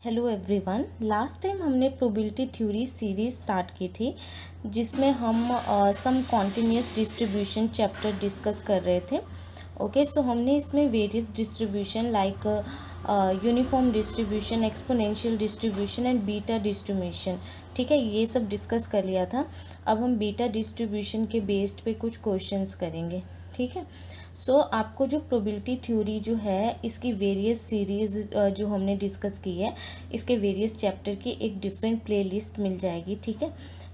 Hello everyone. Last time हमने probability theory series start की थी जिसमें हम सम कॉन्टिन्यूस डिस्ट्रीब्यूशन चैप्टर डिस्कस कर रहे थे। ओके, सो हमने इसमें various distribution like uniform distribution, exponential distribution and beta distribution, ठीक है, ये सब डिस्कस कर लिया था। अब हम बीटा डिस्ट्रीब्यूशन के बेस्ड पे कुछ क्वेश्चंस करेंगे, ठीक है। सो आपको जो प्रोबेबिलिटी थ्योरी जो है इसकी वेरियस सीरीज़ जो हमने डिस्कस की है, इसके वेरियस चैप्टर की एक डिफरेंट प्लेलिस्ट मिल जाएगी, ठीक है,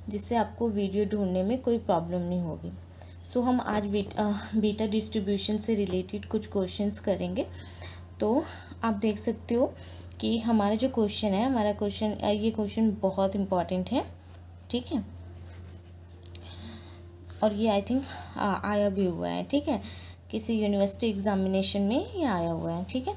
जिससे आपको वीडियो ढूंढने में कोई प्रॉब्लम नहीं होगी। सो हम आज बीटा डिस्ट्रीब्यूशन से रिलेटेड कुछ क्वेश्चंस करेंगे। तो आप देख सकते हो कि हमारा जो क्वेश्चन है, ये क्वेश्चन बहुत इम्पॉर्टेंट है, ठीक है, और ये आई थिंक आया भी हुआ है, ठीक है, किसी यूनिवर्सिटी एग्जामिनेशन में ये आया हुआ है, ठीक है।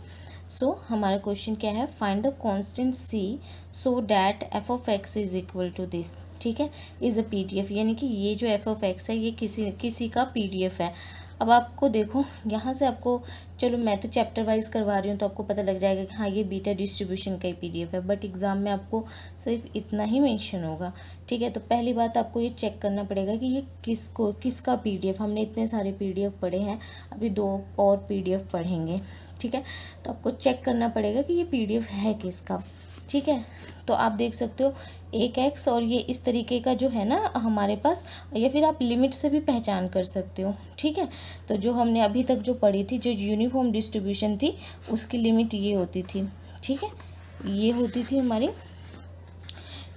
सो हमारा क्वेश्चन क्या है, find the constant C so that F of X is equal to this, ठीक है, इज़ अ पीडीएफ, यानी कि ये जो एफ ऑफ एक्स है ये किसी का पीडीएफ है। अब आपको देखो यहाँ से आपको, चलो मैं तो चैप्टर वाइज करवा रही हूँ तो आपको पता लग जाएगा कि हाँ ये बीटा डिस्ट्रीब्यूशन का ही पीडीएफ है, बट एग्ज़ाम में आपको सिर्फ इतना ही मेंशन होगा, ठीक है। तो पहली बात आपको ये चेक करना पड़ेगा कि ये किसका पीडीएफ, हमने इतने सारे पीडीएफ पढ़े हैं, अभी 2 और पीडीएफ पढ़ेंगे, ठीक है। तो आपको चेक करना पड़ेगा कि ये पीडीएफ है किसका, ठीक है। तो आप देख सकते हो एक एक्स, और ये इस तरीके का जो है ना हमारे पास, या फिर आप लिमिट से भी पहचान कर सकते हो, ठीक है। तो जो हमने अभी तक जो पढ़ी थी, जो यूनिफॉर्म डिस्ट्रीब्यूशन थी, उसकी लिमिट ये होती थी, ठीक है, ये होती थी हमारी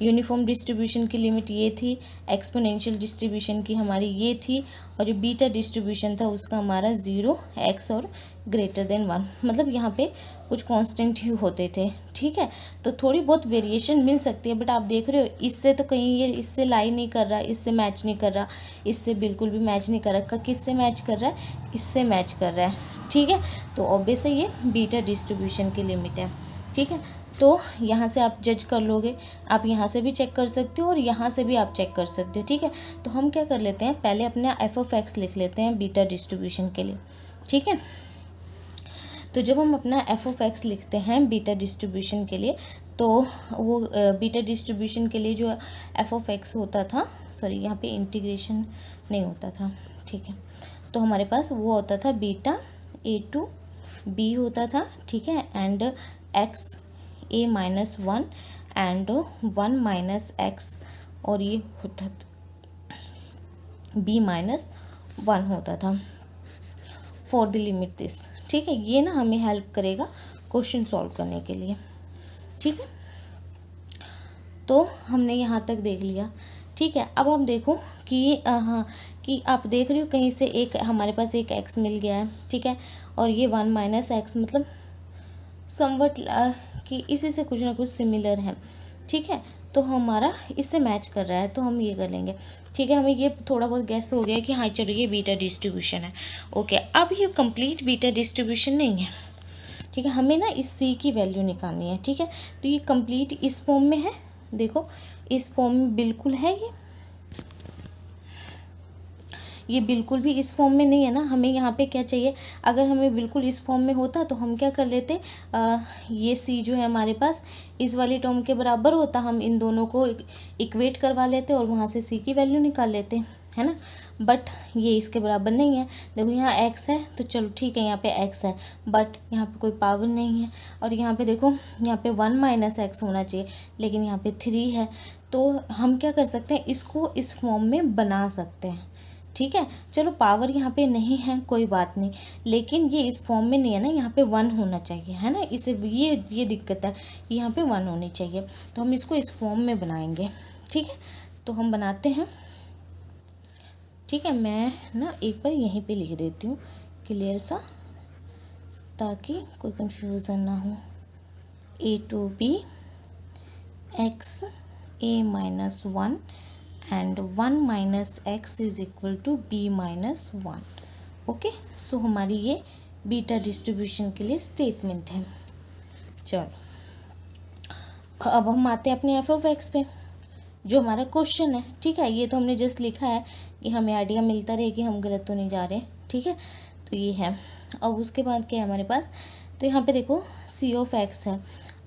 यूनिफॉर्म डिस्ट्रीब्यूशन की लिमिट ये थी, एक्सपोनेंशियल डिस्ट्रीब्यूशन की हमारी ये थी, और जो बीटा डिस्ट्रीब्यूशन था उसका हमारा 0 x और ग्रेटर देन 1, मतलब यहाँ पे कुछ कांस्टेंट ही होते थे, ठीक है। तो थोड़ी बहुत वेरिएशन मिल सकती है, बट आप देख रहे हो इससे तो कहीं ये इससे लाई नहीं कर रहा, इससे मैच नहीं कर रहा, इससे बिल्कुल भी मैच नहीं कर रहा, किससे मैच कर रहा है, इससे मैच कर रहा है, ठीक है। तो ऑब्वियस है ये बीटा डिस्ट्रीब्यूशन की लिमिट है, ठीक है। तो यहाँ से आप जज कर लोगे, आप यहाँ से भी चेक कर सकते हो और यहाँ से भी आप चेक कर सकते हो, ठीक है। तो हम क्या कर लेते हैं, पहले अपना एफ ऑफ एक्स लिख लेते हैं बीटा डिस्ट्रीब्यूशन के लिए, ठीक है। तो जब हम अपना एफ ऑफ एक्स लिखते हैं बीटा डिस्ट्रीब्यूशन के लिए, तो वो बीटा डिस्ट्रीब्यूशन के लिए जो एफ ऑफ एक्स होता था, सॉरी यहाँ पे इंटीग्रेशन नहीं होता था, ठीक है, तो हमारे पास वो होता था बीटा ए टू बी होता था, ठीक है, and x a minus 1 and 1 minus x, और ये होता b माइनस 1 होता था फॉर द लिमिट दिस, ठीक है। ये ना हमें हेल्प करेगा क्वेश्चन सॉल्व करने के लिए, ठीक है। तो हमने यहाँ तक देख लिया, ठीक है। अब हम देखो कि हाँ, कि आप देख रहे हो कहीं से एक हमारे पास एक x मिल गया है, ठीक है, और ये 1 माइनस एक्स मतलब समवट कि इसी से कुछ ना कुछ सिमिलर है, ठीक है। तो हमारा इससे मैच कर रहा है, तो हम ये कर लेंगे, ठीक है। हमें ये थोड़ा बहुत गैस हो गया कि हाँ चलो ये बीटा डिस्ट्रीब्यूशन है, ओके। अब ये कंप्लीट बीटा डिस्ट्रीब्यूशन नहीं है, ठीक है, हमें ना इस सी की वैल्यू निकालनी है, ठीक है। तो ये कंप्लीट इस फॉर्म में है, देखो इस फॉर्म में बिल्कुल है, ये बिल्कुल भी इस फॉर्म में नहीं है ना। हमें यहाँ पे क्या चाहिए, अगर हमें बिल्कुल इस फॉर्म में होता तो हम क्या कर लेते, ये सी जो है हमारे पास इस वाली टर्म के बराबर होता, हम इन दोनों को इक्वेट करवा लेते और वहाँ से सी की वैल्यू निकाल लेते, है ना। बट ये इसके बराबर नहीं है, देखो यहाँ x है तो चलो ठीक है, यहाँ पे x है, बट यहाँ पे कोई पावर नहीं है, और यहाँ पे देखो यहाँ पे 1 माइनस एक्स होना चाहिए, लेकिन यहाँ पे 3 है। तो हम क्या कर सकते हैं, इसको इस फॉर्म में बना सकते हैं, ठीक है। चलो पावर यहाँ पे नहीं है कोई बात नहीं, लेकिन ये इस फॉर्म में नहीं है ना, यहाँ पे 1 होना चाहिए, है ना। इसे ये दिक्कत है, यहाँ पे 1 होनी चाहिए, तो हम इसको इस फॉर्म में बनाएंगे, ठीक है। तो हम बनाते हैं, ठीक है। मैं ना एक बार यहीं पे लिख देती हूँ क्लियर सा, ताकि कोई कंफ्यूजन ना हो। A two B X A minus 1 and 1 minus X is equal to B minus 1, okay. So हमारी ये बीटा डिस्ट्रीब्यूशन के लिए स्टेटमेंट है। चलो अब हम आते हैं अपने एफ ऑफ एक्स पे, जो हमारा क्वेश्चन है, ठीक है। ये तो हमने जस्ट लिखा है कि हमें आइडिया मिलता रहे कि हम गलत तो नहीं जा रहे, ठीक है। तो ये है, अब उसके बाद क्या है हमारे पास, तो यहाँ पे देखो सी ऑफ एक्स है।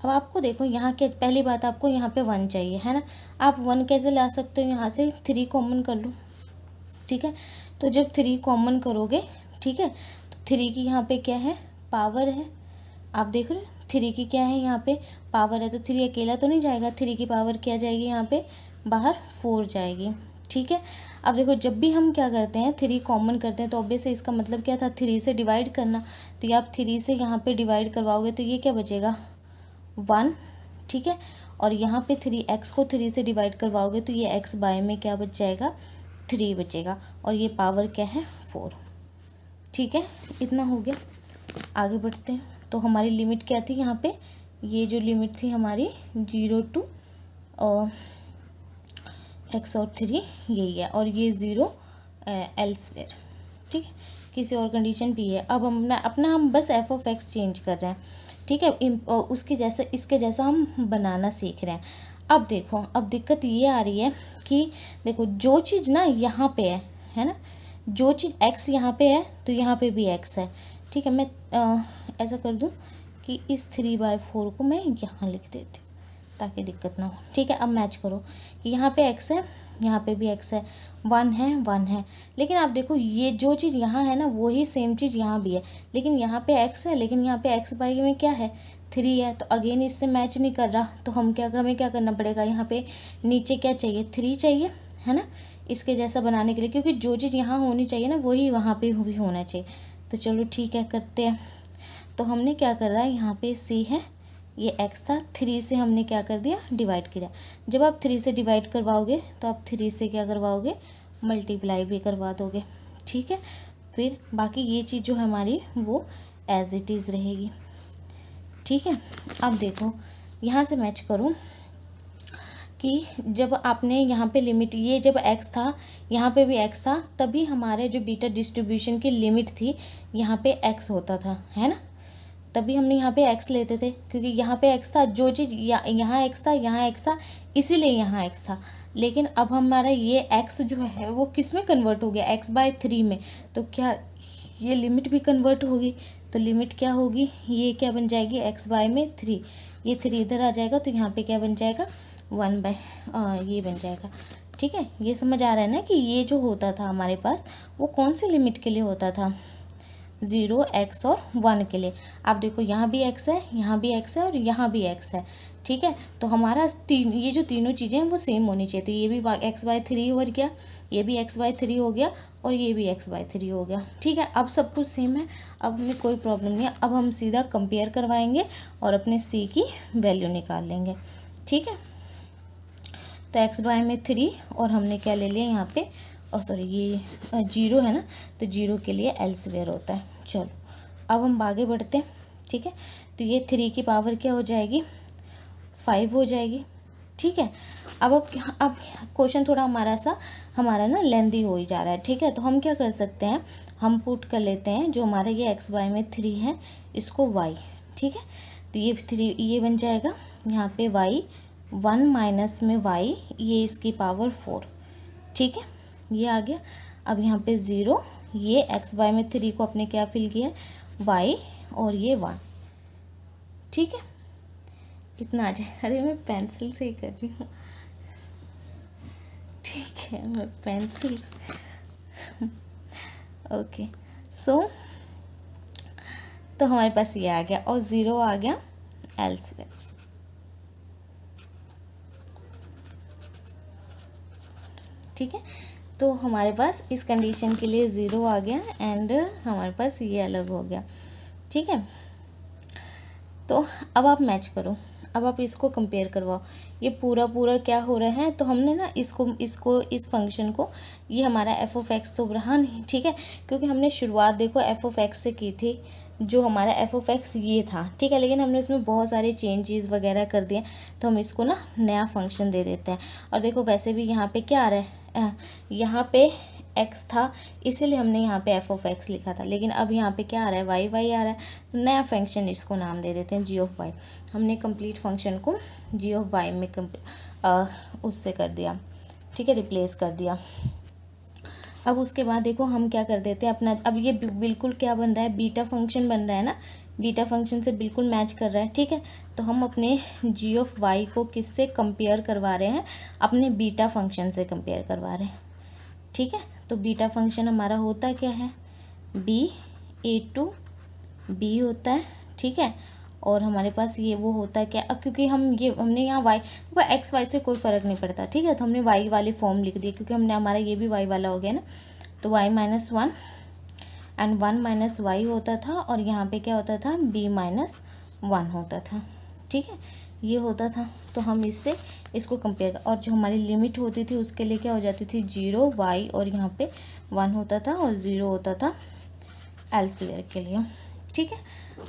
अब आपको देखो यहाँ के पहली बात, आपको यहाँ पे 1 चाहिए है ना। आप 1 कैसे ला सकते हो, यहाँ से 3 कॉमन कर लो, ठीक है। तो जब 3 कॉमन करोगे, ठीक है, तो 3 की यहाँ पे क्या है, पावर है। आप देख रहे हो 3 की क्या है, यहाँ पे पावर है, तो 3 अकेला तो नहीं जाएगा, 3 की पावर क्या जाएगी यहाँ पे बाहर, 4 जाएगी, ठीक है। अब देखो जब भी हम क्या करते हैं 3 कॉमन करते हैं, तो ऑब्वियसली इसका मतलब क्या था, 3 से डिवाइड करना। तो ये आप 3 से यहाँ पे डिवाइड करवाओगे तो ये क्या बचेगा 1, ठीक है। और यहाँ पे 3x को 3 से डिवाइड करवाओगे तो ये x बाय में क्या बच जाएगा, 3 बचेगा, और ये पावर क्या है 4, ठीक है। इतना हो गया, आगे बढ़ते हैं। तो हमारी लिमिट क्या थी यहाँ पे, ये जो लिमिट थी हमारी 0 to x और 3 यही है, और ये 0 एल्सवेयर, ठीक है, किसी और कंडीशन भी है। अब हम अपना हम बस f(x) चेंज कर रहे हैं, ठीक है, उसके जैसा इसके जैसा हम बनाना सीख रहे हैं। अब देखो, अब दिक्कत ये आ रही है कि देखो जो चीज़ ना यहाँ पे है ना, जो चीज़ x यहाँ पे है तो यहाँ पे भी x है, ठीक है। मैं ऐसा कर दूँ कि इस 3/4 को मैं यहाँ लिख देती हूँ ताकि दिक्कत ना हो, ठीक है। अब मैच करो कि यहाँ पे x है, यहाँ पे भी x है, 1 है 1 है, लेकिन आप देखो ये जो चीज़ यहाँ है ना वही सेम चीज़ यहाँ भी है, लेकिन यहाँ पे x है, लेकिन यहाँ पे x बाई में क्या है 3 है, तो अगेन इससे मैच नहीं कर रहा। तो हमें क्या करना पड़ेगा, यहाँ पे नीचे क्या चाहिए 3 चाहिए है ना, इसके जैसा बनाने के लिए, क्योंकि जो चीज़ यहाँ होनी चाहिए ना वही वहाँ पे भी होना चाहिए। तो चलो ठीक है, करते हैं। तो हमने क्या कर रहा है, यहाँ पे c है, ये x था, 3 से हमने क्या कर दिया, डिवाइड किया। जब आप 3 से डिवाइड करवाओगे तो आप 3 से क्या करवाओगे, मल्टीप्लाई भी करवा दोगे, ठीक है। फिर बाकी ये चीज़ जो हमारी वो एज इट इज़ रहेगी, ठीक है। अब देखो यहाँ से मैच करो कि जब आपने यहाँ पे लिमिट, ये जब x था यहाँ पे भी x था, तभी हमारे जो बीटा डिस्ट्रीब्यूशन की लिमिट थी यहाँ पे x होता था, है ना। तभी हमने यहाँ पे x लेते थे, क्योंकि यहाँ पे x था, जो चीज़ यहाँ x था, यहाँ x था, इसीलिए यहाँ x था। लेकिन अब हमारा ये x जो है वो किस में कन्वर्ट हो गया, x/3 में। तो क्या ये लिमिट भी कन्वर्ट होगी, तो लिमिट क्या होगी, ये क्या बन जाएगी x/3, ये 3 इधर आ जाएगा, तो यहाँ पे क्या बन जाएगा 1 ये बन जाएगा, ठीक है। ये समझ आ रहा है ना कि ये जो होता था हमारे पास वो कौन सी लिमिट के लिए होता था, 0 x और 1 के लिए। आप देखो यहाँ भी x है, यहाँ भी x है और यहाँ भी x है, ठीक है। तो हमारा ये जो तीनों चीज़ें हैं वो सेम होनी चाहिए। तो ये भी x/3 हो गया, ये भी x/3 हो गया, और ये भी x/3 हो गया, ठीक है। अब सब कुछ सेम है, अब हमें कोई प्रॉब्लम नहीं है। अब हम सीधा कंपेयर करवाएंगे और अपने c की वैल्यू निकाल लेंगे, ठीक है। तो x/3 और हमने क्या ले लिया यहाँ पे, सॉरी ये 0 है ना, तो 0 के लिए एल्सवेयर होता है। चलो अब हम आगे बढ़ते हैं, ठीक है। तो ये 3 की पावर क्या हो जाएगी, 5 हो जाएगी, ठीक है। अब क्वेश्चन थोड़ा हमारा ना लेंदी हो ही जा रहा है, ठीक है। तो हम क्या कर सकते हैं, हम पुट कर लेते हैं जो हमारा ये x/3 है इसको y, ठीक है। तो ये 3 ये बन जाएगा यहाँ पे y, 1 माइनस में y, ये इसकी पावर 4, ठीक है, ये आ गया। अब यहाँ पे 0, ये x/3 को अपने क्या फिल किया y, और ये 1, ठीक है। इतना आ जाए, अरे मैं पेंसिल से ही कर रही हूँ, ठीक है, मैं पेंसिल से ओके। सो तो हमारे पास ये आ गया, और 0 आ गया एल्सवेयर, ठीक है। तो हमारे पास इस कंडीशन के लिए 0 आ गया, एंड हमारे पास ये अलग हो गया, ठीक है। तो अब आप मैच करो, अब आप इसको कंपेयर करवाओ, ये पूरा क्या हो रहा है। तो हमने ना इस फंक्शन को, ये हमारा f(x) तो रहा नहीं, ठीक है, क्योंकि हमने शुरुआत देखो f(x) से की थी, जो हमारा f(x) ये था, ठीक है। लेकिन हमने उसमें बहुत सारे चेंजेस वगैरह कर दिए, तो हम इसको ना नया फंक्शन दे देते हैं। और देखो वैसे भी यहाँ पे क्या आ रहा है, यहाँ पे x था, इसीलिए हमने यहाँ पे f(x) लिखा था, लेकिन अब यहाँ पे क्या आ रहा है, y आ रहा है, तो नया फंक्शन इसको नाम दे देते हैं g(y). हमने कंप्लीट फंक्शन को g(y) में उससे कर दिया, ठीक है, रिप्लेस कर दिया। अब उसके बाद देखो हम क्या कर देते हैं अपना, अब ये बिल्कुल क्या बन रहा है, बीटा फंक्शन बन रहा है ना, बीटा फंक्शन से बिल्कुल मैच कर रहा है, ठीक है। तो हम अपने जी ऑफ वाई को किससे कंपेयर करवा रहे हैं, अपने बीटा फंक्शन से कंपेयर करवा रहे हैं, ठीक है। तो बीटा फंक्शन हमारा होता क्या है, बी ए टू बी होता है, ठीक है। और हमारे पास ये वो होता है क्या, अब क्योंकि हमने यहाँ वाई एक्स वाई से कोई फ़र्क नहीं पड़ता, ठीक है। तो हमने वाई वाली फॉर्म लिख दी क्योंकि हमने हमारा ये भी वाई वाला हो गया ना। तो Y minus one and one minus Y होता था, और यहाँ पे क्या होता था, बी माइनस वन होता था, ठीक है। ये होता था। तो हम इससे इसको कंपेयर, और जो हमारी लिमिट होती थी उसके लिए क्या हो जाती थी, 0 वाई, और यहाँ पे 1 होता था और 0 होता था एल्सवेयर के लिए, ठीक है।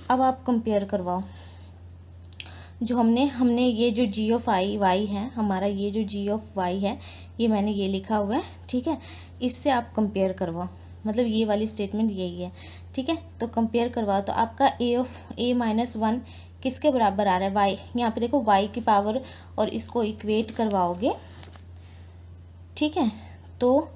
अब आप कंपेयर करवाओ, जो हमने ये जो जी ऑफ आई वाई है हमारा, ये जो जी ऑफ वाई है ये मैंने ये लिखा हुआ है, ठीक है। इससे आप कंपेयर करवाओ, मतलब ये वाली स्टेटमेंट यही है, ठीक है। तो कंपेयर करवाओ तो आपका ए माइनस वन किसके बराबर आ रहा है, वाई, यहाँ पे देखो वाई की पावर, और इसको इक्वेट करवाओगे, ठीक है। तो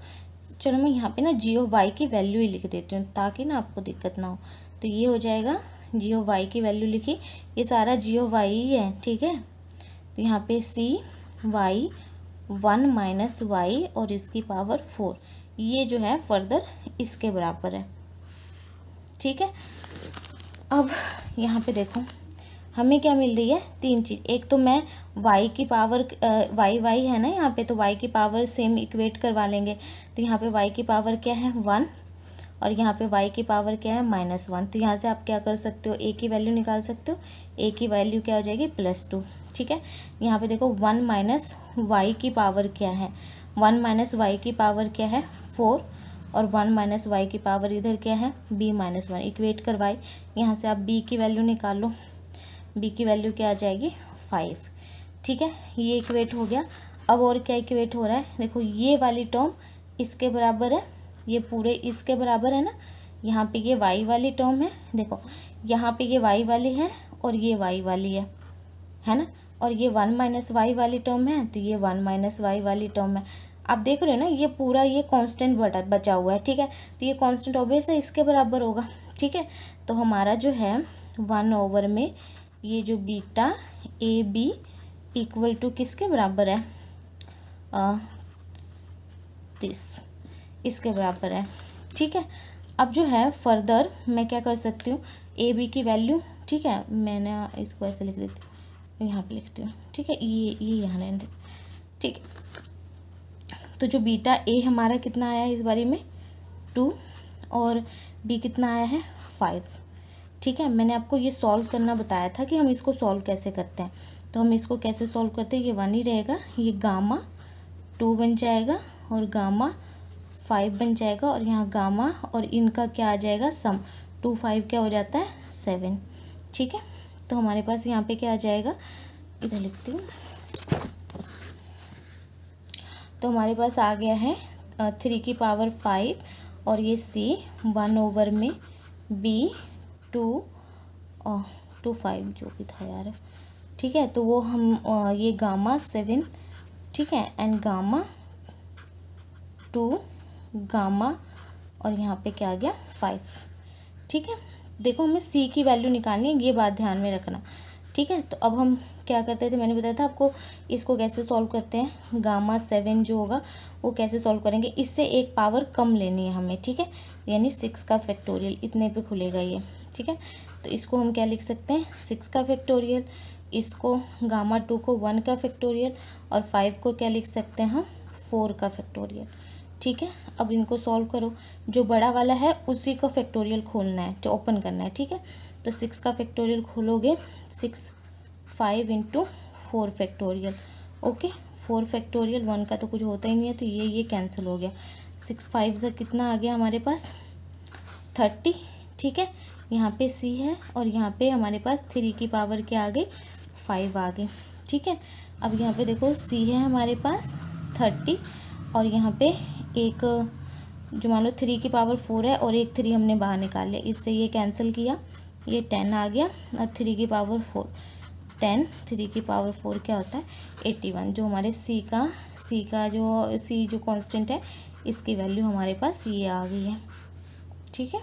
चलो मैं यहाँ पे ना जी ऑफ वाई की वैल्यू ही लिख देती हूँ ताकि ना आपको दिक्कत ना हो। तो ये हो जाएगा जी ऑफ वाई की वैल्यू लिखी, ये सारा जी ऑफ वाई ही है, ठीक है। तो यहाँ पे सी वाई 1 माइनस वाई और इसकी पावर 4, ये जो है फर्दर इसके बराबर है, ठीक है। अब यहाँ पे देखो हमें क्या मिल रही है, तीन चीज़। एक तो मैं y की पावर y है ना यहाँ पे, तो y की पावर सेम इक्वेट करवा लेंगे। तो यहाँ पे y की पावर क्या है 1, और यहाँ पे y की पावर क्या है -1। तो यहाँ से आप क्या कर सकते हो, a की वैल्यू निकाल सकते हो। a की वैल्यू क्या हो जाएगी +2, ठीक है। यहाँ पे देखो 1 माइनस वाई की पावर क्या है, 1 माइनस वाई की पावर क्या है 4, और 1 माइनस वाई की पावर इधर क्या है b-1, इक्वेट करवाई। यहाँ से आप b की वैल्यू निकाल लो, b की वैल्यू क्या आ जाएगी 5, ठीक है। ये इक्वेट हो गया। अब और क्या इक्वेट हो रहा है, देखो ये वाली टर्म इसके बराबर है, ये पूरे इसके बराबर है ना। यहाँ पे ये y वाली टर्म है, देखो यहाँ पे ये y वाली है और ये y वाली है ना। और ये 1 माइनस वाई वाली टर्म है, तो ये 1 माइनस वाई वाली टर्म है। आप देख रहे हो ना, ये पूरा ये कांस्टेंट बचा हुआ है, ठीक है। तो ये कांस्टेंट ऑब्वियस है इसके बराबर होगा, ठीक है। तो हमारा जो है 1 में ये जो beta A B equal to किसके बराबर है, इसके बराबर है, ठीक है। अब जो है फर्दर मैं क्या कर सकती हूँ, ए बी की वैल्यू, ठीक है, मैंने इसको ऐसे लिख देती हूँ, यहाँ पे लिखती हूँ, ठीक है। ये यहाँ रहने दे, ठीक है। तो जो बीटा ए हमारा कितना आया है इस बारी में 2, और बी कितना आया है 5, ठीक है। मैंने आपको ये सॉल्व करना बताया था कि हम इसको सॉल्व कैसे करते हैं। तो हम इसको कैसे सॉल्व करते हैं, ये 1 ही रहेगा, ये गामा 2 बन जाएगा और गामा 5 बन जाएगा, और यहाँ गामा और इनका क्या आ जाएगा सम, 2 5 क्या हो जाता है 7, ठीक है। तो हमारे पास यहाँ पे क्या आ जाएगा, इधर लिखती हूँ। तो हमारे पास आ गया है 3 की पावर 5, और ये सी 1 में बी 2 5 जो भी था यार, ठीक है। तो वो हम ये गामा 7, ठीक है, एंड गामा 2 गामा, और यहाँ पे क्या आ गया 5, ठीक है। देखो हमें सी की वैल्यू निकालनी है, ये बात ध्यान में रखना, ठीक है। तो अब हम क्या करते थे, मैंने बताया था आपको इसको कैसे सॉल्व करते हैं, गामा 7 जो होगा वो कैसे सॉल्व करेंगे, इससे एक पावर कम लेनी है हमें, ठीक है। यानी 6 का फैक्टोरियल, इतने पे खुलेगा ये, ठीक है। तो इसको हम क्या लिख सकते हैं 6 का फैक्टोरियल, इसको गामा 2 को 1 का फैक्टोरियल, और 5 को क्या लिख सकते हैं हम 4 का फैक्टोरियल, ठीक है। अब इनको सॉल्व करो, जो बड़ा वाला है उसी का फैक्टोरियल खोलना है, तो ओपन करना है, ठीक है। तो 6 का फैक्टोरियल खोलोगे, 6 5 इंटू 4 फैक्टोरियल, ओके। 4 फैक्टोरियल, 1 का तो कुछ होता ही नहीं है, तो ये कैंसिल हो गया। 6 5 से कितना आ गया हमारे पास 30, ठीक है। यहाँ पे सी है, और यहाँ पे हमारे पास 3 की पावर क्या आ गई 5 आ गई, ठीक है। अब यहाँ पे देखो सी है हमारे पास 30, और यहाँ पे एक जो मान लो 3 की पावर 4 है, और एक 3 हमने बाहर निकाल लिया, इससे ये कैंसिल किया, ये 10 आ गया, और 3 की पावर 4 10, 3 की पावर 4 क्या होता है 81, जो हमारे सी का जो कांस्टेंट है इसकी वैल्यू हमारे पास ये आ गई है, ठीक है।